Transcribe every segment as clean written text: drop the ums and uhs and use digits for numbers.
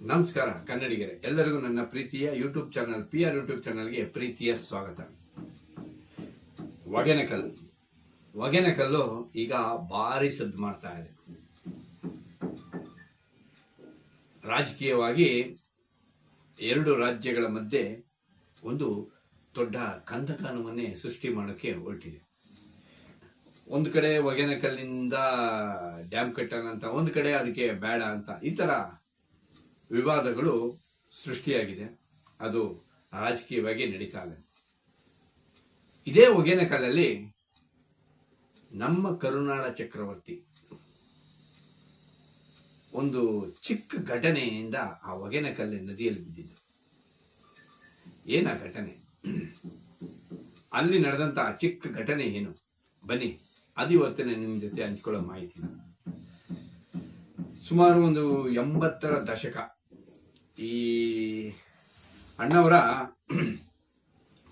ನಮಸ್ಕಾರ ಕನ್ನಡಿಗರೇ, ಎಲ್ಲರಿಗೂ ನನ್ನ ಪ್ರೀತಿಯ ಯೂಟ್ಯೂಬ್ ಚಾನಲ್ PR ಯೂಟ್ಯೂಬ್ ಚಾನಲ್ಗೆ ಪ್ರೀತಿಯ ಸ್ವಾಗತ. ಒಗೆನಕಲ್ಲು ಈಗ ಭಾರಿ ಸದ್ದು ಮಾಡ್ತಾ ಇದೆ. ರಾಜಕೀಯವಾಗಿ ಎರಡು ರಾಜ್ಯಗಳ ಮಧ್ಯೆ ಒಂದು ದೊಡ್ಡ ಕಂದಕವನ್ನೇ ಸೃಷ್ಟಿ ಮಾಡೋಕೆ ಹೊರಟಿದೆ. ಒಂದು ಕಡೆ ಒಗೆನಕಲ್ಲಿಂದ ಡ್ಯಾಮ್ ಕಟ್ಟೋಣ ಅಂತ, ಒಂದು ಕಡೆ ಅದಕ್ಕೆ ಬೇಡ ಅಂತ, ಈ ತರ ವಿವಾದಗಳು ಸೃಷ್ಟಿಯಾಗಿದೆ. ಅದು ರಾಜಕೀಯವಾಗಿ ನಡೀತಾ ಇದೆ. ಇದೇ ಒಗೆನಕಲ್ಲಲ್ಲಿ ನಮ್ಮ ಕರುನಾಡ ಚಕ್ರವರ್ತಿ ಒಂದು ಚಿಕ್ಕ ಘಟನೆಯಿಂದ ಆ ಒಗೆನಕಲ್ಲು ನದಿಯಲ್ಲಿ ಬಿದ್ದಿದ್ದು. ಏನ ಘಟನೆ, ಅಲ್ಲಿ ನಡೆದಂತ ಆ ಚಿಕ್ಕ ಘಟನೆ ಏನು, ಬನ್ನಿ ಅದು ಇವತ್ತಿನ ನಿಮ್ಮ ಜೊತೆ ಹಂಚ್ಕೊಳ್ಳೋ ಮಾಹಿತಿ. ಸುಮಾರು ಒಂದು 80ರ ದಶಕ ಈ ಅಣ್ಣವರ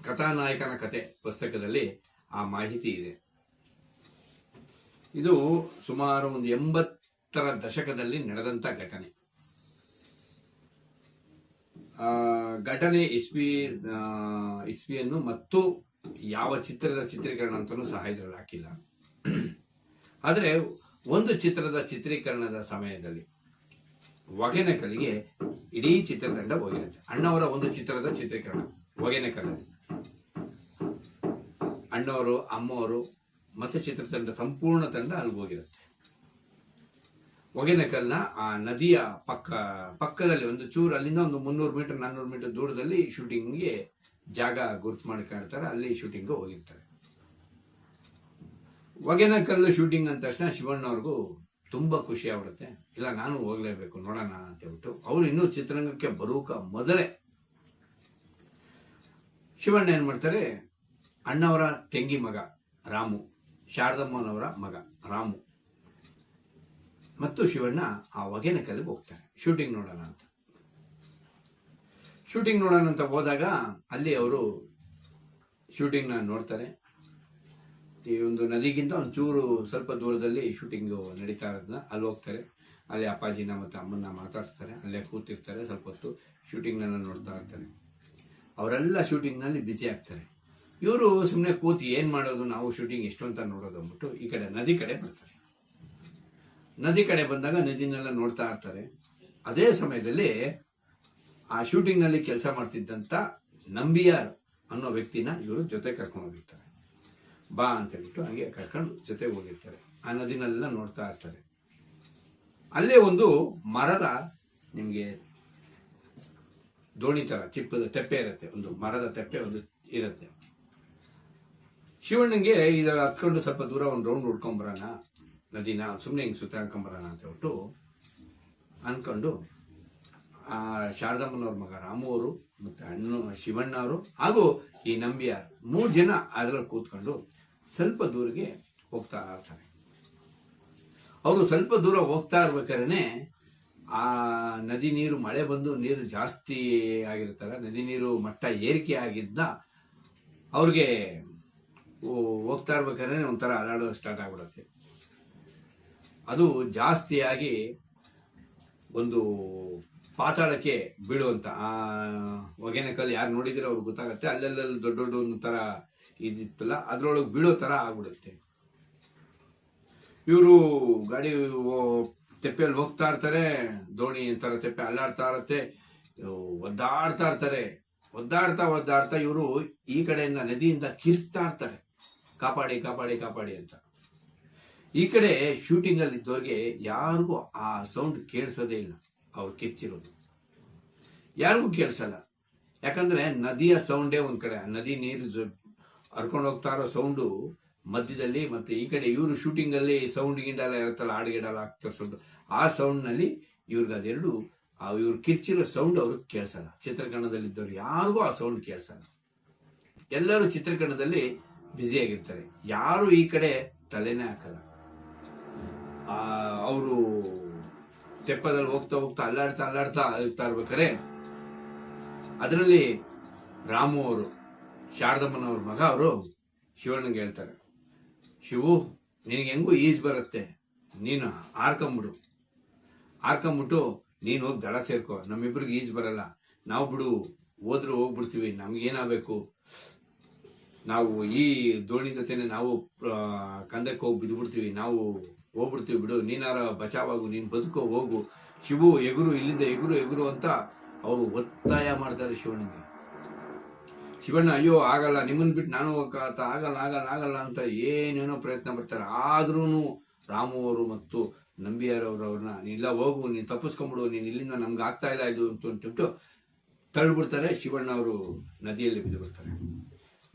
ಕಥಾನಾಯಕನ ಕತೆ ಪುಸ್ತಕದಲ್ಲಿ ಆ ಮಾಹಿತಿ ಇದೆ. ಇದು ಸುಮಾರು ಒಂದು 80ರ ದಶಕದಲ್ಲಿ ನಡೆದಂತ ಘಟನೆ. ಇಸ್ವಿಯನ್ನು ಮತ್ತು ಯಾವ ಚಿತ್ರದ ಚಿತ್ರೀಕರಣ ಅಂತಲೂ ಸಹ ಇದರಲ್ಲಿ ಹಾಕಿಲ್ಲ. ಆದರೆ ಒಂದು ಚಿತ್ರದ ಚಿತ್ರೀಕರಣದ ಸಮಯದಲ್ಲಿ ಒಗೆನಕಲ್ಲಿಗೆ ಇಡೀ ಚಿತ್ರತಂಡ ಹೋಗಿರುತ್ತೆ. ಅಣ್ಣವರ ಒಂದು ಚಿತ್ರದ ಚಿತ್ರೀಕರಣ ಒಗೆನಕಲ್ಲಲ್ಲಿ ಅಣ್ಣವರು, ಅಮ್ಮವರು ಮತ್ತೆ ಚಿತ್ರತಂಡ ಸಂಪೂರ್ಣ ತಂಡ ಅಲ್ಲಿಗೆ ಹೋಗಿರುತ್ತೆ. ಒಗೆನಕಲ್ನ ಆ ನದಿಯ ಪಕ್ಕದಲ್ಲಿ ಒಂದು ಚೂರು, ಅಲ್ಲಿಂದ ಒಂದು 300 ಮೀಟರ್ 400 ಮೀಟರ್ ದೂರದಲ್ಲಿ ಶೂಟಿಂಗ್ಗೆ ಜಾಗ ಗುರುತು ಮಾಡ್ಕೊಂಡಿರ್ತಾರೆ. ಅಲ್ಲಿ ಶೂಟಿಂಗ್ ಹೋಗಿರ್ತಾರೆ. ಒಗೆನಕಲ್ಲು ಶೂಟಿಂಗ್ ಅಂದ ತಕ್ಷಣ ಶಿವಣ್ಣವ್ರಿಗೂ ತುಂಬಾ ಖುಷಿ ಆಗ್ಬಿಡುತ್ತೆ. ಇಲ್ಲ, ನಾನು ಹೋಗ್ಲೇಬೇಕು, ನೋಡೋಣ ಅಂತ ಹೇಳ್ಬಿಟ್ಟು ಅವರು ಇನ್ನೂ ಚಿತ್ರರಂಗಕ್ಕೆ ಬರೋಕ ಮೊದಲೇ ಶಿವಣ್ಣ ಏನ್ ಮಾಡ್ತಾರೆ, ಅಣ್ಣವರ ತಂಗಿ ಮಗ ರಾಮು, ಶಾರದಮ್ಮನವರ ಮಗ ರಾಮು ಮತ್ತು ಶಿವಣ್ಣ ಆ ಒಗೆನಕಲ್ಲಿಗೆ ಹೋಗ್ತಾರೆ ಶೂಟಿಂಗ್ ನೋಡೋಣ ಅಂತ. ಶೂಟಿಂಗ್ ನೋಡೋಣ ಅಂತ ಹೋದಾಗ ಅಲ್ಲಿ ಅವರು ಶೂಟಿಂಗ್ ನ ನೋಡ್ತಾರೆ. ಈ ಒಂದು ನದಿಗಿಂತ ಒಂಚೂರು ಸ್ವಲ್ಪ ದೂರದಲ್ಲಿ ಶೂಟಿಂಗ್ ನಡೀತಾ ಇರೋದನ್ನ ಅಲ್ಲಿ ಹೋಗ್ತಾರೆ. ಅಲ್ಲಿ ಅಪ್ಪಾಜಿನ ಮತ್ತೆ ಅಮ್ಮನ್ನ ಮಾತಾಡ್ತಾರೆ. ಅಲ್ಲೇ ಕೂತಿರ್ತಾರೆ. ಸ್ವಲ್ಪ ಹೊತ್ತು ಶೂಟಿಂಗ್ ನ ನೋಡ್ತಾ ಇರ್ತಾರೆ. ಅವರೆಲ್ಲ ಶೂಟಿಂಗ್ ನಲ್ಲಿ ಬ್ಯುಸಿ ಆಗ್ತಾರೆ. ಇವರು ಸುಮ್ಮನೆ ಕೂತಿ ಏನ್ ಮಾಡೋದು, ನಾವು ಶೂಟಿಂಗ್ ಎಷ್ಟು ಅಂತ ನೋಡೋದು ಅಂದ್ಬಿಟ್ಟು ಈ ಕಡೆ ನದಿ ಕಡೆ ಬರ್ತಾರೆ. ನದಿ ಕಡೆ ಬಂದಾಗ ನದಿನೆಲ್ಲ ನೋಡ್ತಾ ಇರ್ತಾರೆ. ಅದೇ ಸಮಯದಲ್ಲಿ ಆ ಶೂಟಿಂಗ್ ನಲ್ಲಿ ಕೆಲಸ ಮಾಡ್ತಿದ್ದಂತ ನಂಬಿಯಾರ್ ಅನ್ನೋ ವ್ಯಕ್ತಿನ ಇವರು ಜೊತೆ ಕರ್ಕೊಂಡು ಹೋಗಿರ್ತಾರೆ. ಬಾ ಅಂತ ಹೇಳ್ಬಿಟ್ಟು ಹಂಗೆ ಕರ್ಕೊಂಡು ಜೊತೆಗೆ ಹೋಗಿರ್ತಾರೆ. ಆ ನದಿನೆಲ್ಲ ನೋಡ್ತಾ ಇರ್ತಾರೆ. ಅಲ್ಲೇ ಒಂದು ಮರದ, ನಿಮ್ಗೆ ದೋಣಿ ತರ ಚಿಪ್ಪದ ತೆಪ್ಪೆ ಇರುತ್ತೆ, ಒಂದು ಮರದ ತೆಪ್ಪೆ ಒಂದು ಇರುತ್ತೆ. ಶಿವಣ್ಣಂಗೆ ಇದರ ಹತ್ಕೊಂಡು ಸ್ವಲ್ಪ ದೂರ ಒಂದು ರೌಂಡ್ ಹುಡ್ಕೊಂಬರೋಣ ನದಿನ, ಸುಮ್ಮನೆ ಹಿಂಗೆ ಸುತ್ತಾಡ್ಕೊಂಬರೋಣ ಅಂತ ಹೇಳ್ಬಿಟ್ಟು ಅನ್ಕೊಂಡು ಆ ಶಾರದಮ್ಮನವ್ರ ಮಗ ರಾಮು ಅವರು ಮತ್ತೆ ಶಿವಣ್ಣ ಅವರು ಹಾಗೂ ಈ ನಂಬಿಯಾರ್ 3 ಜನ ಅದ್ರಲ್ಲಿ ಕೂತ್ಕೊಂಡು ಸ್ವಲ್ಪ ದೂರಿಗೆ ಹೋಗ್ತಾ ಇರ್ತಾರೆ. ಅವರು ಸ್ವಲ್ಪ ದೂರ ಹೋಗ್ತಾ ಇರ್ಬೇಕಾದ್ರೆ ಆ ನದಿ ನೀರು, ಮಳೆ ಬಂದು ನೀರು ಜಾಸ್ತಿ ಆಗಿರ್ತಾರೆ. ನದಿ ನೀರು ಮಟ್ಟ ಏರಿಕೆ ಆಗಿದ್ದ ಅವ್ರಿಗೆ ಹೋಗ್ತಾ ಇರ್ಬೇಕಾದ್ರೆ ಒಂಥರ ಅಲಾಡೋ ಸ್ಟಾರ್ಟ್ ಆಗ್ಬಿಡುತ್ತೆ. ಅದು ಜಾಸ್ತಿಯಾಗಿ ಒಂದು ಪಾತಾಳಕ್ಕೆ ಬೀಳುವಂತ, ಆ ಒಗೆನಕಲ್ ಯಾರು ನೋಡಿದ್ರೆ ಅವ್ರಿಗೆ ಗೊತ್ತಾಗತ್ತೆ. ಅಲ್ಲೆಲ್ಲ ದೊಡ್ಡ ದೊಡ್ಡ ಒಂದು ತರ ಇದಿತ್ತಲ್ಲ, ಅದ್ರೊಳಗೆ ಬೀಳೋ ತರ ಆಗ್ಬಿಡುತ್ತೆ. ಇವರು ಗಾಡಿ ತೆಪ್ಪೆಯಲ್ಲಿ ಹೋಗ್ತಾ ಇರ್ತಾರೆ. ದೋಣಿ ತರ ತೆಪ್ಪೆ ಅಲ್ಲಾಡ್ತಾ ಇರತ್ತೆ. ಒದ್ದಾಡ್ತಾ ಇರ್ತಾರೆ. ಒದ್ದಾಡ್ತಾ ಇವರು ಈ ಕಡೆಯಿಂದ ನದಿಯಿಂದ ಕಿರ್ಚ್ತಾ ಇರ್ತಾರೆ, ಕಾಪಾಡಿ ಕಾಪಾಡಿ ಕಾಪಾಡಿ ಅಂತ. ಈ ಕಡೆ ಶೂಟಿಂಗ್ ಅಲ್ಲಿ ಇದ್ದವ್ರಿಗೆ ಯಾರಿಗೂ ಆ ಸೌಂಡ್ ಕೇಳಿಸೋದೇ ಇಲ್ಲ. ಅವ್ರು ಕಿರ್ಚಿರೋದು ಯಾರಿಗೂ ಕೇಳಿಸಲ್ಲ. ಯಾಕಂದ್ರೆ ನದಿಯ ಸೌಂಡೇ ಒಂದ್ ಕಡೆ, ನದಿ ನೀರು ಹರ್ಕೊಂಡು ಹೋಗ್ತಾ ಇರೋ ಸೌಂಡು ಮಧ್ಯದಲ್ಲಿ, ಮತ್ತೆ ಈ ಕಡೆ ಇವರು ಶೂಟಿಂಗ್ ಅಲ್ಲಿ ಸೌಂಡ್ ಗಿಂಡಲ್ಲ ಇರುತ್ತಲ್ಲ, ಹಾಡುಗಿಡಲ್ಲ ಆಗ್ತಾ ಸೌಂಡ್, ಆ ಸೌಂಡ್ ನಲ್ಲಿ ಇವ್ರಿಗೆ ಅದೆರಡು, ಇವ್ರು ಕಿರ್ಚಿರೋ ಸೌಂಡ್ ಅವ್ರಿಗೆ ಕೇಳಿಸಲ್ಲ. ಚಿತ್ರೀಕರಣದಲ್ಲಿ ಇದ್ದವ್ರು ಯಾರಿಗೂ ಆ ಸೌಂಡ್ ಕೇಳಿಸಲ್ಲ. ಎಲ್ಲರೂ ಚಿತ್ರೀಕರಣದಲ್ಲಿ ಬ್ಯುಸಿ ಆಗಿರ್ತಾರೆ. ಯಾರು ಈ ಕಡೆ ತಲೆನೇ ಹಾಕಲ್ಲ. ಅವರು ತೆಪ್ಪದಲ್ಲಿ ಹೋಗ್ತಾ ಅಲ್ಲಾಡ್ತಾ ಇರ್ಬೇಕಾರೆ ಅದರಲ್ಲಿ ರಾಮು ಅವರು, ಶಾರದಮ್ಮನವ್ರ ಮಗ, ಅವರು ಶಿವಣ್ಣಂಗೆ ಹೇಳ್ತಾರೆ, ಶಿವು ನಿನಗೆ ಹೆಂಗೂ ಈಜ್ ಬರುತ್ತೆ, ನೀನು ಹಾರ್ಕೊಂಬಿಟ್ಟು ನೀನು ಹೋಗಿ ದಡ ಸೇರ್ಕೋ, ನಮ್ಮಿಬ್ರಿಗೆ ಈಜು ಬರಲ್ಲ, ನಾವು ಬಿಡು ಹೋದ್ರು ಹೋಗ್ಬಿಡ್ತೀವಿ, ನಮ್ಗೇನಾಗಬೇಕು, ನಾವು ಈ ದೋಣಿ ಜೊತೆನೆ ನಾವು ಕಂದಕ್ಕೆ ಹೋಗಿ ಬಿದ್ದುಬಿಡ್ತೀವಿ, ನಾವು ಹೋಗ್ಬಿಡ್ತೀವಿ ಬಿಡು, ನೀನಾರ ಬಚಾವಾಗು, ನೀನು ಬದುಕೋ ಹೋಗು, ಶಿವು ಎಗುರು, ಇಲ್ಲಿಂದ ಎಗುರು ಎಗುರು ಅಂತ ಅವರು ಒತ್ತಾಯ ಮಾಡ್ತಾರೆ ಶಿವಣ್ಣಗೆ. ಶಿವಣ್ಣ ಅಯ್ಯೋ ಆಗಲ್ಲ, ನಿಮ್ಮನ್ ಬಿಟ್ಟು ನಾನು ಹೋಗಕ್ಕ ಆಗಲ್ಲ ಆಗಲ್ಲ ಆಗಲ್ಲ ಅಂತ ಏನೇನೋ ಪ್ರಯತ್ನ ಪಡ್ತಾರೆ. ಆದ್ರೂ ರಾಮು ಅವರು ಮತ್ತು ನಂಬಿಯಾರವ್ರನ್ನ ನೀನಿಲ್ಲ ಹೋಗು, ನೀನು ತಪ್ಪಿಸ್ಕೊಂಡ್ಬಿಡು, ನೀನು ಇಲ್ಲಿಂದ ನಮ್ಗೆ ಆಗ್ತಾ ಇಲ್ಲ ಇದು ಅಂತಂದ್ಬಿಟ್ಟು ತಳ್ಳಿಬಿಡ್ತಾರೆ. ಶಿವಣ್ಣ ಅವರು ನದಿಯಲ್ಲಿ ಬಿದ್ದು ಬಿಡ್ತಾರೆ.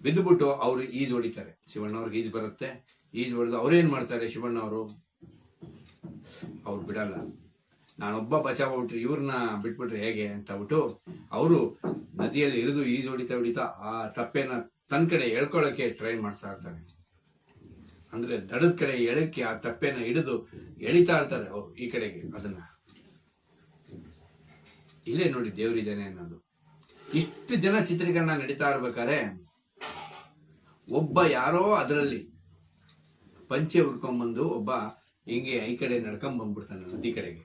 ಬಿದ್ದುಬಿಟ್ಟು ಅವರು ಈಜು ಹೊಡಿತಾರೆ. ಶಿವಣ್ಣ ಅವ್ರಿಗೆ ಈಜು ಬರುತ್ತೆ. ಈಜು ಹೊಡೆದು ಅವ್ರೇನ್ ಮಾಡ್ತಾರೆ, ಶಿವಣ್ಣ ಅವರು ಅವ್ರು ಬಿಡಲ್ಲ, ನಾನೊಬ್ಬ ಬಚಾವ್ಬಿಟ್ರಿ, ಇವ್ರನ್ನ ಬಿಟ್ಬಿಟ್ರೆ ಹೇಗೆ ಅಂತ ಬಿಟ್ಟು ಅವರು ನದಿಯಲ್ಲಿ ಇಳಿದು ಈಜು ಹೊಡಿತಾ ಹೊಡಿತಾ ಆ ತಪ್ಪೆನ ತನ್ನ ಕಡೆ ಎಳ್ಕೊಳ್ಳೋಕೆ ಟ್ರೈ ಮಾಡ್ತಾ ಇರ್ತಾರೆ. ಅಂದ್ರೆ ದಡದ ಕಡೆ ಎಳಕ್ಕೆ ಆ ತಪ್ಪೆನ ಹಿಡಿದು ಎಳಿತಾ ಇರ್ತಾರೆ ಅವ್ರು ಈ ಕಡೆಗೆ. ಅದನ್ನ ಇಲ್ಲೇ ನೋಡಿ ದೇವರಿದ್ದಾನೆ ಅನ್ನೋದು. ಇಷ್ಟು ಜನ ಚಿತ್ರೀಕರಣ ನಡೀತಾ ಇರ್ಬೇಕಾದ್ರೆ ಒಬ್ಬ ಯಾರೋ ಅದರಲ್ಲಿ ಪಂಚೆ ಉಡ್ಕೊಂಡ್ಬಂದು ಒಬ್ಬ ಹಿಂಗೆ ಈ ಕಡೆ ನಡ್ಕೊಂಡ್ ಬಂದ್ಬಿಡ್ತಾನೆ ನದಿ ಕಡೆಗೆ.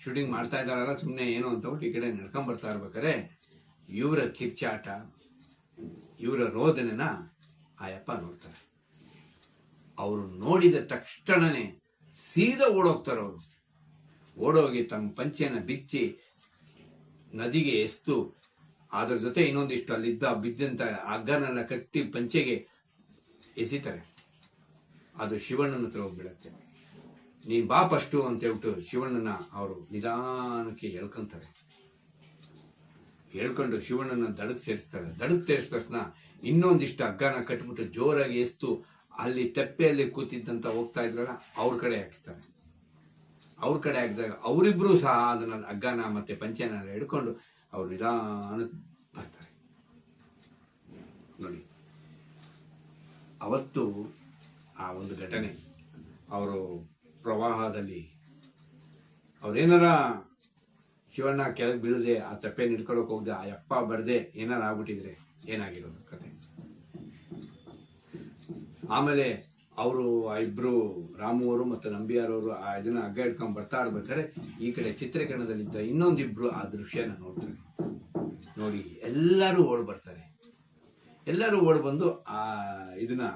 ಶೂಟಿಂಗ್ ಮಾಡ್ತಾ ಇದ್ದಾರಲ್ಲ ಸುಮ್ಮನೆ ಏನೋ ಅಂತ ಈ ಕಡೆ ನಡ್ಕೊಂಡ್ ಬರ್ತಾ ಇರ್ಬೇಕಾರೆ ಇವರ ಕಿರ್ಚಾಟ, ಇವರ ರೋದನೆನ ಆಯಪ್ಪ ನೋಡ್ತಾರೆ. ಅವರು ನೋಡಿದ ತಕ್ಷಣನೇ ಸೀದಾ ಓಡೋಗ್ತಾರೆ. ಅವರು ಓಡೋಗಿ ತಮ್ಮ ಪಂಚೆನ ಬಿಚ್ಚಿ ನದಿಗೆ ಎಸ್ತು ಅದ್ರ ಜೊತೆ ಇನ್ನೊಂದಿಷ್ಟು ಅಲ್ಲಿದ್ದ ಬಿದ್ದಂತ ಹಗ್ಗನೆಲ್ಲ ಕಟ್ಟಿ ಪಂಚೆಗೆ ಎಸಿತಾರೆ. ಅದು ಶಿವಣ್ಣನ ಹತ್ರ ಹೋಗ್ಬಿಡತ್ತೆ. ನೀನ್ ಬಾ ಫಸ್ಟು ಅಂತ ಹೇಳ್ಬಿಟ್ಟು ಶಿವಣ್ಣನ ಅವರು ನಿಧಾನಕ್ಕೆ ಎಳ್ಕೊಂತಾರೆ. ಹೇಳ್ಕೊಂಡು ಶಿವಣ್ಣನ ದಡಕ್ ಸೇರಿಸ್ತಾರೆ. ದಡಕ್ ಸೇರಿಸಿದ ತಕ್ಷಣ ಇನ್ನೊಂದಿಷ್ಟು ಹಗ್ಗನ ಕಟ್ಬಿಟ್ಟು ಜೋರಾಗಿ ಎಸ್ತು ಅಲ್ಲಿ ತೆಪ್ಪೆಯಲ್ಲಿ ಕೂತಿದ್ದಂತ ಹೋಗ್ತಾ ಇದ್ರಲ್ಲ ಅವ್ರ ಕಡೆ ಹಾಕಿಸ್ತಾರೆ. ಅವ್ರ ಕಡೆ ಹಾಕಿದಾಗ ಅವರಿಬ್ರು ಸಹ ಅದನ್ನ ಹಗ್ಗನ ಮತ್ತೆ ಪಂಚೆನ ಹಿಡ್ಕೊಂಡು ಅವ್ರು ನಿಧಾನ ಬರ್ತಾರೆ. ನೋಡಿ ಅವತ್ತು ಆ ಒಂದು ಘಟನೆ, ಅವರು ಪ್ರವಾಹದಲ್ಲಿ ಅವ್ರೇನಾರ ಶಿವಣ್ಣ ಕೆಳಗೆ ಬೀಳದೆ ಆ ತಪ್ಪೆ ಹಿಡ್ಕೊಳಕ್ ಹೋಗದೆ ಆ ಯಪ್ಪ ಬರ್ದೆ ಏನಾರ ಆಗ್ಬಿಟ್ಟಿದ್ರೆ ಏನಾಗಿರೋದು ಕತೆ. ಆಮೇಲೆ ಅವರು ಇಬ್ರು ರಾಮು ಅವರು ಮತ್ತು ನಂಬಿಯಾರವರು ಆ ಇದನ್ನ ಹಗ್ಗ ಹಿಡ್ಕೊಂಡ್ ಬರ್ತಾ ಇರ್ಬೇಕಾದ್ರೆ ಈ ಕಡೆ ಚಿತ್ರೀಕರಣದಲ್ಲಿದ್ದ ಇನ್ನೊಂದಿಬ್ರು ಆ ದೃಶ್ಯನ ನೋಡ್ತಾರೆ. ನೋಡಿ ಎಲ್ಲರೂ ಓಡ್ ಬರ್ತಾರೆ. ಎಲ್ಲರೂ ಓಡ್ ಬಂದು ಆ ಇದನ್ನ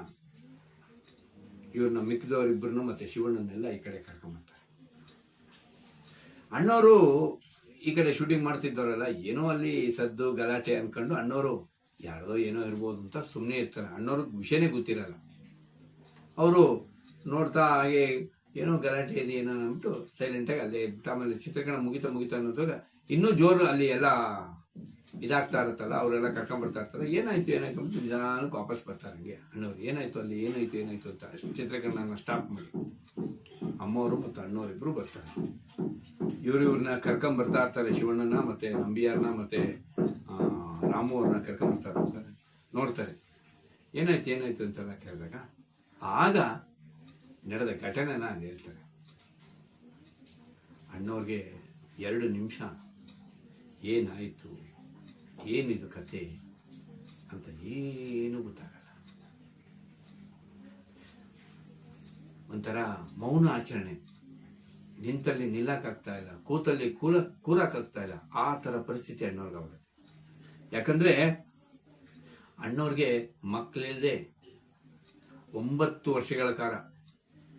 ಇವ್ರನ್ನ ಮಿಕ್ಕಿದವರಿಬ್ಬರನ್ನು ಮತ್ತೆ ಶಿವಣ್ಣನೆಲ್ಲ ಈ ಕಡೆ ಕರ್ಕೊಂಡ್ಬರ್ತಾರೆ. ಅಣ್ಣವರು ಈ ಕಡೆ ಶೂಟಿಂಗ್ ಮಾಡ್ತಿದ್ದವರಲ್ಲ ಏನೋ ಅಲ್ಲಿ ಸದ್ದು ಗಲಾಟೆ ಅನ್ಕೊಂಡು ಅಣ್ಣವರು ಯಾರ್ದೋ ಏನೋ ಇರ್ಬೋದು ಅಂತ ಸುಮ್ಮನೆ ಇರ್ತಾರೆ. ಅಣ್ಣವ್ರಿಗೆ ವಿಷಯನೇ ಗೊತ್ತಿರಲ್ಲ. ಅವರು ನೋಡ್ತಾ ಹಾಗೆ ಏನೋ ಗಲಾಟೆ ಇದೆ ಏನೋ ಅಂದ್ಬಿಟ್ಟು ಸೈಲೆಂಟಾಗಿ ಅಲ್ಲೇ ಇದ್ಬಿಟ್ಟು ಆಮೇಲೆ ಚಿತ್ರೀಕರಣ ಮುಗಿತಾ ಅನ್ನೋದಾಗ ಇನ್ನೂ ಜೋರು ಅಲ್ಲಿ ಎಲ್ಲ ಇದಾಗ್ತಾ ಇರುತ್ತಲ್ಲ, ಅವರೆಲ್ಲ ಕರ್ಕೊಂಡ್ ಬರ್ತಾ ಇರ್ತಾರೆ. ಏನಾಯ್ತು ಅಂತ ನಿಧಾನಕ್ಕೆ ವಾಪಸ್ ಬರ್ತಾರೆ. ಹಂಗೆ ಅಣ್ಣವ್ರು ಏನಾಯ್ತು ಅಲ್ಲಿ ಏನಾಯ್ತು ಅಂತ ಚಿತ್ರೀಕರಣ ಸ್ಟಾಪ್ ಮಾಡಿ ಅಮ್ಮವರು ಮತ್ತು ಅಣ್ಣವರಿಬ್ರು ಬರ್ತಾರೆ. ಇವ್ರನ್ನ ಕರ್ಕೊಂಡ್ ಬರ್ತಾ ಇರ್ತಾರೆ. ಶಿವಣ್ಣನ ಮತ್ತೆ ನಂಬಿಯಾರನ್ನ ಮತ್ತೆ ರಾಮು ಅವ್ರನ್ನ ಕರ್ಕೊಂಡ್ ಬರ್ತಾ ಇರ್ತಾರೆ. ನೋಡ್ತಾರೆ ಏನಾಯ್ತು ಅಂತೆಲ್ಲ ಕೇಳಿದಾಗ ಆಗ ನಡೆದ ಘಟನೆನ ಹೇಳ್ತಾರೆ. ಅಣ್ಣವ್ರಿಗೆ 2 ನಿಮಿಷ ಏನಾಯ್ತು, ಏನಿದು ಕತೆ ಅಂತ ಏನೂ ಗೊತ್ತಾಗಲ್ಲ. ಒಂಥರ ಮೌನ ಆಚರಣೆ, ನಿಂತಲ್ಲಿ ನಿಲ್ಲಕ್ಕಾಗ್ತಾ ಇಲ್ಲ, ಕೂತಲ್ಲಿ ಕೂರಕ್ಕಾಗ್ತಾ ಇಲ್ಲ, ಆ ತರ ಪರಿಸ್ಥಿತಿ ಅಣ್ಣವ್ರಿಗೆ ಆಗುತ್ತೆ. ಯಾಕಂದ್ರೆ ಅಣ್ಣವ್ರಿಗೆ ಮಕ್ಕಳಿಲ್ಲದೆ 9 ವರ್ಷಗಳ ಕಾಲ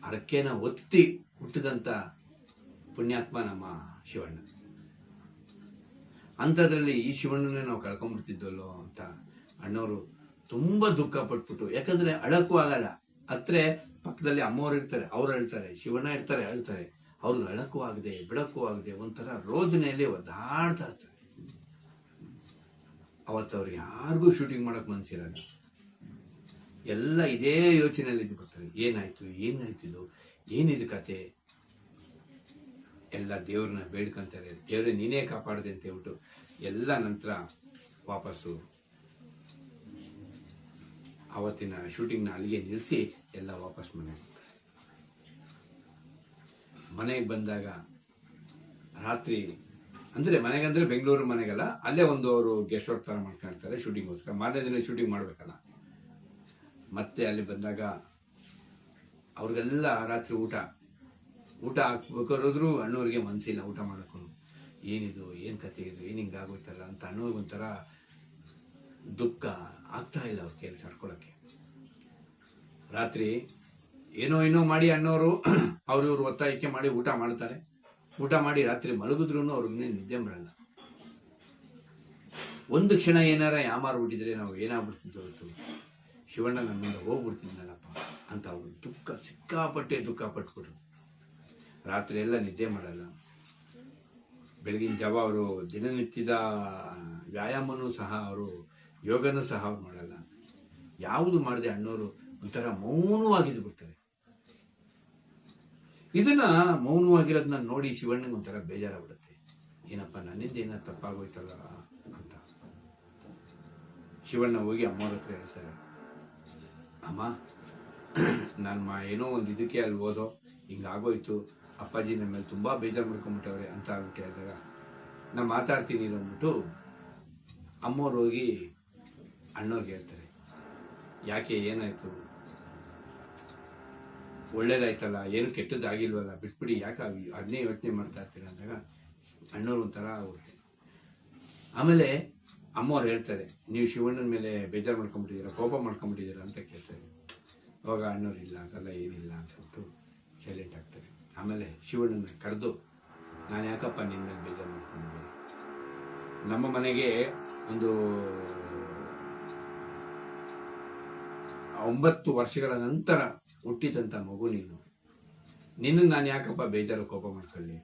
ಅರಕೆನ ಒತ್ತಿ ಹುಟ್ಟಿದಂತ ಪುಣ್ಯಾತ್ಮ ನಮ್ಮ ಶಿವಣ್ಣ. ಅಂಥದ್ರಲ್ಲಿ ಈ ಶಿವಣ್ಣನೇ ನಾವು ಕಳ್ಕೊಂಡ್ಬಿಡ್ತಿದ್ವಲ್ಲೋ ಅಂತ ಅಣ್ಣವರು ತುಂಬಾ ದುಃಖ ಪಟ್ಬಿಟ್ಟು, ಯಾಕಂದ್ರೆ ಅಳಕ್ಕೂ ಆಗಲ್ಲ. ಹತ್ರ ಪಕ್ಕದಲ್ಲಿ ಅಮ್ಮವ್ರು ಇರ್ತಾರೆ, ಅವ್ರು ಹೇಳ್ತಾರೆ, ಶಿವಣ್ಣ ಇರ್ತಾರೆ, ಹೇಳ್ತಾರೆ. ಅವ್ರಿಗೆ ಅಳಕ್ಕೂ ಆಗದೆ ಬಿಡಕ್ಕೂ ಆಗದೆ ಒಂಥರ ರೋದನೆಯಲ್ಲಿ ಒದ್ದಾಡ್ತಾ ಇರ್ತಾರೆ. ಅವತ್ತು ಅವ್ರಿಗೆ ಯಾರಿಗೂ ಶೂಟಿಂಗ್ ಮಾಡಕ್ ಮನ್ಸಿರಲ್ಲ. ಎಲ್ಲ ಇದೇ ಯೋಚನೆಯಲ್ಲಿ ಬರ್ತಾರೆ. ಏನಾಯ್ತು ಇದು, ಏನಿದು ಕತೆ ಎಲ್ಲ ದೇವ್ರನ್ನ ಬೇಡ್ಕೊಂತಾರೆ. ದೇವ್ರೆ ನೀನೇ ಕಾಪಾಡದೆ ಅಂತ ಹೇಳ್ಬಿಟ್ಟು ಎಲ್ಲ ನಂತರ ವಾಪಸ್ಸು ಅವತ್ತಿನ ಶೂಟಿಂಗ್ನ ಅಲ್ಲಿಗೆ ನಿಲ್ಲಿಸಿ ಎಲ್ಲ ವಾಪಸ್ ಮನೆಗೆ ಬಂದಾಗ ರಾತ್ರಿ ಅಂದ್ರೆ ಮನೆಗಂದ್ರೆ ಬೆಂಗಳೂರು ಮನೆಗಲ್ಲ, ಅಲ್ಲೇ ಒಂದು ಅವರು ಗೆಸ್ಟ್ ವರ್ಕ್ ತರ ಮಾಡ್ಕೊಂಡಿರ್ತಾರೆ ಶೂಟಿಂಗ್ಗೋಸ್ಕರ. ಮಾರನೇ ದಿನ ಶೂಟಿಂಗ್ ಮಾಡ್ಬೇಕಲ್ಲ. ಮತ್ತೆ ಅಲ್ಲಿ ಬಂದಾಗ ಅವ್ರಿಗೆಲ್ಲ ರಾತ್ರಿ ಊಟ ಹಾಕ್ಬೇಕಾದ್ರೂ ಅಣ್ಣವ್ರಿಗೆ ಮನಸ್ಸಿಲ್ಲ ಊಟ ಮಾಡೋಕ್ಕೂ. ಏನಿದು, ಏನು ಕತೆ ಇದು, ಏನು ಹಿಂಗಾಗೋಯ್ತಲ್ಲ ಅಂತ ಅಣ್ಣವ್ರಿಗೊಂಥರ ದುಃಖ ಆಗ್ತಾ ಇಲ್ಲ ಅವ್ರ ಕೈಯಲ್ಲಿ ತಡ್ಕೊಳಕ್ಕೆ. ರಾತ್ರಿ ಏನೋ ಮಾಡಿ ಅಣ್ಣವರು ಇವ್ರು ಒತ್ತಾಯಕ್ಕೆ ಮಾಡಿ ಊಟ ಮಾಡ್ತಾರೆ. ಊಟ ಮಾಡಿ ರಾತ್ರಿ ಮಲಗಿದ್ರು ಅವ್ರಿಗೆ ನಿದ್ದೆ ಬರಲ್ಲ. ಒಂದು ಕ್ಷಣ ಏನಾರ ಯಾಮಾರ್ಬಿಟ್ಟಿದ್ರೆ ನಾವು ಏನಾಗ್ಬಿಡ್ತಿದ್ದೋ ಇವತ್ತು, ಶಿವಣ್ಣ ನಮ್ಮಿಂದ ಹೋಗ್ಬಿಡ್ತಿದ್ನಲ್ಲಪ್ಪ ಅಂತ ಅವರು ಸಿಕ್ಕಾಪಟ್ಟೆ ದುಃಖ ಪಟ್ಬಿಟ್ರು. ರಾತ್ರಿ ಎಲ್ಲ ನಿದ್ದೆ ಮಾಡಲ್ಲ. ಬೆಳಗಿನ ಜಾವ ಅವರು ದಿನನಿತ್ಯದ ವ್ಯಾಯಾಮನೂ ಸಹ ಯೋಗನೂ ಸಹ ಅವ್ರು ಮಾಡಲ್ಲ. ಯಾವುದು ಮಾಡದೆ ಅಣ್ಣವರು ಒಂಥರ ಮೌನವಾಗಿದ್ದು ಬಿಡ್ತಾರೆ. ಇದನ್ನ ಮೌನವಾಗಿರೋದನ್ನ ನೋಡಿ ಶಿವಣ್ಣಗೆ ಒಂಥರ ಬೇಜಾರಾಗ್ಬಿಡುತ್ತೆ. ಏನಪ್ಪ ನನ್ನಿಂದ ಏನಾದ್ರು ತಪ್ಪಾಗೋಯ್ತಲ್ಲ ಅಂತ. ಶಿವಣ್ಣ ಹೋಗಿ ಅಮ್ಮವ್ರ ಹತ್ರ ಹೇಳ್ತಾರೆ, ಅಮ್ಮ ನಾನು ಏನೋ ಒಂದು ಇದಕ್ಕೆ ಅಲ್ಲಿ ಓದೋ ಹಿಂಗಾಗೋಯ್ತು, ಅಪ್ಪಾಜಿ ನಮ್ಮ ಮೇಲೆ ತುಂಬಾ ಬೇಜಾರು ಮಾಡ್ಕೊಂಡ್ಬಿಟ್ಟವ್ರೆ ಅಂತ ಆಗ್ಬಿಟ್ಟು ಹೇಳಿದಾಗ, ನಾ ಮಾತಾಡ್ತೀನಿ ಅಂದ್ಬಿಟ್ಟು ಅಮ್ಮವ್ರು ಹೋಗಿ ಅಣ್ಣವ್ರಿಗೆ ಹೇಳ್ತಾರೆ, ಯಾಕೆ ಏನಾಯ್ತು, ಒಳ್ಳೇದಾಯ್ತಲ್ಲ, ಏನು ಕೆಟ್ಟದ್ದಾಗಿಲ್ವಲ್ಲ, ಬಿಟ್ಬಿಡಿ, ಯಾಕೆ ಅದನ್ನೇ ಯೋಚನೆ ಮಾಡ್ತಾ ಇರ್ತೀರ ಅಂದಾಗ ಅಣ್ಣವ್ರು ಒಂಥರ ಆಗುತ್ತೆ. ಆಮೇಲೆ ಅಮ್ಮವ್ರು ಹೇಳ್ತಾರೆ, ನೀವು ಶಿವಣ್ಣನ ಮೇಲೆ ಬೇಜಾರು ಮಾಡ್ಕೊಂಡ್ಬಿಟ್ಟಿದ್ದೀರಾ, ಕೋಪ ಮಾಡ್ಕೊಂಡ್ಬಿಟ್ಟಿದ್ದೀರಾ ಅಂತ ಕೇಳ್ತಾರೆ. ಅವಾಗ ಅಣ್ಣವ್ರು ಇಲ್ಲ ಅದೆಲ್ಲ ಏನಿಲ್ಲ ಅಂತ ಹೇಳ್ಬಿಟ್ಟು ಸೈಲೆಂಟ್ ಆಗ್ತಾರೆ. ಆಮೇಲೆ ಶಿವಣ್ಣನ ಕರೆದು, ನಾನು ಯಾಕಪ್ಪ ನಿನ್ನ ಮೇಲೆ ಬೇಜಾರು ಮಾಡ್ಕೊಂಡಿದ್ದೆ, ನಮ್ಮ ಮನೆಗೆ ಒಂದು 9 ವರ್ಷಗಳ ನಂತರ ಹುಟ್ಟಿದಂಥ ಮಗು ನೀನು, ನಿನ್ನ ನಾನು ಯಾಕಪ್ಪ ಬೇಜಾರು ಕೋಪ ಮಾಡ್ಕೊಳ್ಳಿ,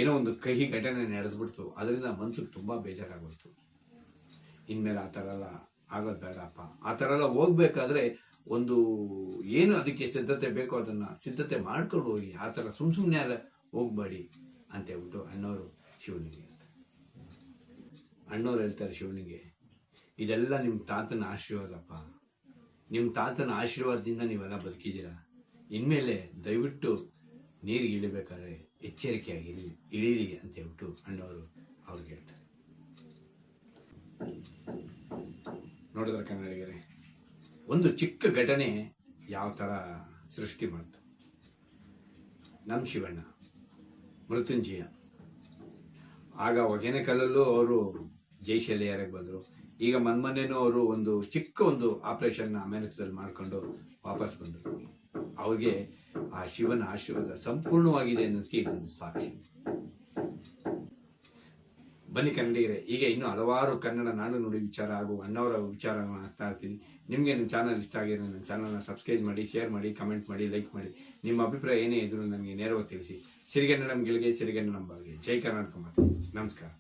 ಏನೋ ಒಂದು ಕಹಿ ಘಟನೆ ನಡೆದ್ಬಿಡ್ತು, ಅದರಿಂದ ಮನ್ಸಿಗೆ ತುಂಬಾ ಬೇಜಾರಾಗೋಯ್ತು, ಇನ್ಮೇಲೆ ಆ ಥರ ಎಲ್ಲ ಆಗೋದು ಬೇಡಪ್ಪ, ಆ ಥರ ಎಲ್ಲ ಹೋಗ್ಬೇಕಾದ್ರೆ ಒಂದು ಏನು ಅದಕ್ಕೆ ಸಿದ್ಧತೆ ಬೇಕೋ ಅದನ್ನ ಸಿದ್ಧತೆ ಮಾಡ್ಕೊಂಡು ಹೋಗಿ, ಆ ಥರ ಸುಮ್ಮನೆ ಅಲ್ಲ ಹೋಗ್ಬೇಡಿ ಅಂತ ಹೇಳ್ಬಿಟ್ಟು ಅಣ್ಣವರು ಶಿವನಿಗೆ ಹೇಳ್ತಾರೆ. ಅಣ್ಣವ್ರು ಹೇಳ್ತಾರೆ ಶಿವನಿಗೆ, ಇದೆಲ್ಲ ನಿಮ್ಮ ತಾತನ ಆಶೀರ್ವಾದಪ್ಪ, ನಿಮ್ಮ ತಾತನ ಆಶೀರ್ವಾದದಿಂದ ನೀವೆಲ್ಲ ಬದುಕಿದ್ದೀರಾ, ಇನ್ಮೇಲೆ ದಯವಿಟ್ಟು ನೀರಿಗೆ ಇಳಿಬೇಕಾದ್ರೆ ಎಚ್ಚರಿಕೆಯಾಗಿ ಇಳೀರಿ ಅಂತ ಹೇಳ್ಬಿಟ್ಟು ಅಣ್ಣವರು ಅವ್ರಿಗೆ ಹೇಳ್ತಾರೆ. ನೋಡಿದ್ರ ಕನ್ನಡಿಗರೇ, ಒಂದು ಚಿಕ್ಕ ಘಟನೆ ಯಾವ ತರ ಸೃಷ್ಟಿ ಮಾಡ್ತು. ನಮ್ಮ ಶಿವಣ್ಣ ಮೃತ್ಯುಂಜಯ ಆಗ ಹೊಗೆನಕಲ್ಲಲ್ಲೂ ಅವರು ಜೈಶಲ್ಯರಿಗೆ ಬಂದರು. ಈಗ ಮೊನ್ನೆನೂ ಅವರು ಒಂದು ಚಿಕ್ಕ ಒಂದು ಆಪರೇಷನ್ ಅಮೆರಿಕದಲ್ಲಿ ಮಾಡ್ಕೊಂಡು ವಾಪಸ್ ಬಂದರು. ಅವ್ರಿಗೆ ಆ ಶಿವನ ಆಶೀರ್ವಾದ ಸಂಪೂರ್ಣವಾಗಿದೆ ಅನ್ನೋದಕ್ಕೆ ಇದೊಂದು ಸಾಕ್ಷಿ. ಬನ್ನಿ ಕನ್ನಡಿಗರೇ, ಈಗ ಇನ್ನೂ ಹಲವಾರು ಕನ್ನಡ ನಾಡು ನುಡಿ ವಿಚಾರ ಹಾಗೂ ಅಣ್ಣವರ ವಿಚಾರ ಮಾಡ್ತಾ ಇರ್ತೀನಿ. ನಿಮಗೆ ನನ್ನ ಚಾನಲ್ ಇಷ್ಟ ಆಗಿದೆ, ನನ್ನ ಚಾನಲ್ನ ಸಬ್ಸ್ಕ್ರೈಬ್ ಮಾಡಿ, ಶೇರ್ ಮಾಡಿ, ಕಮೆಂಟ್ ಮಾಡಿ, ಲೈಕ್ ಮಾಡಿ. ನಿಮ್ಮ ಅಭಿಪ್ರಾಯ ಏನೇ ಇದ್ರೂ ನನಗೆ ನೇರವಾಗಿ ತಿಳಿಸಿ. ಸಿರಿಗನ್ನಡಂ ಗೆಲ್ಗೆ, ಸಿರಿಗನ್ನಡಂ ಬಾಳ್ಗೆ. ಜೈ ಕರ್ನಾಟಕ ಮಾತೆ. ನಮಸ್ಕಾರ.